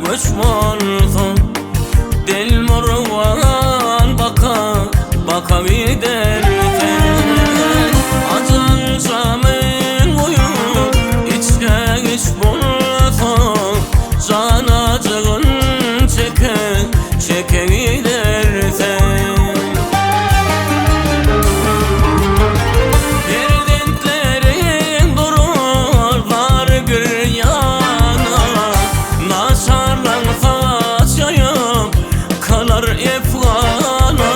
Göç olsun Del morvan baka giderken Acan camın boyu içe geç bulsun Can acığın çeke gidersen Derdentlerin dururlar gül yana Naşarlansa çayım kalar efgana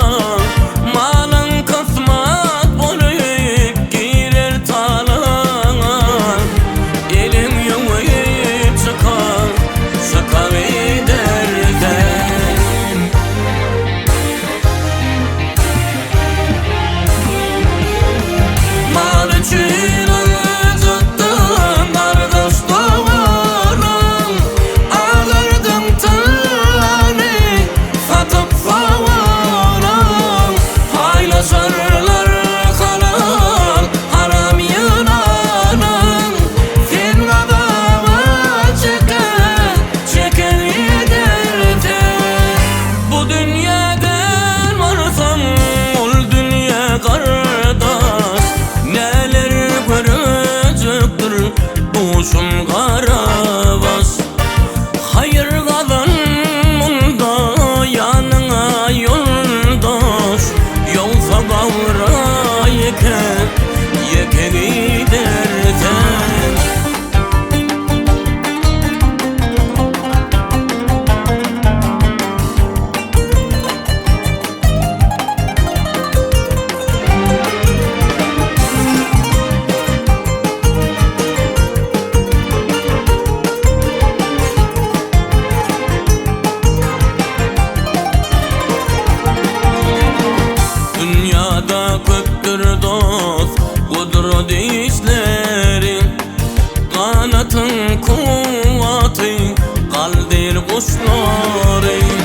Malın kısmat boyup girer talana Elin yuvayıp şaka gidersen Mal için acıttım kardeş doğarım Ağırdım tane satıp savarım Paylaşırlar halal haram yananım Sen adama çeken gidersen Bu dünyadan varsam ol dünya kardeş Neler görecektir boşun karabas Hayır kazanmında yanına yoldaş Yolsa kavra yeke gidersen Dünyada köktür dost Kudur dişlerin Kanatın kuvveti Kaldır kuşların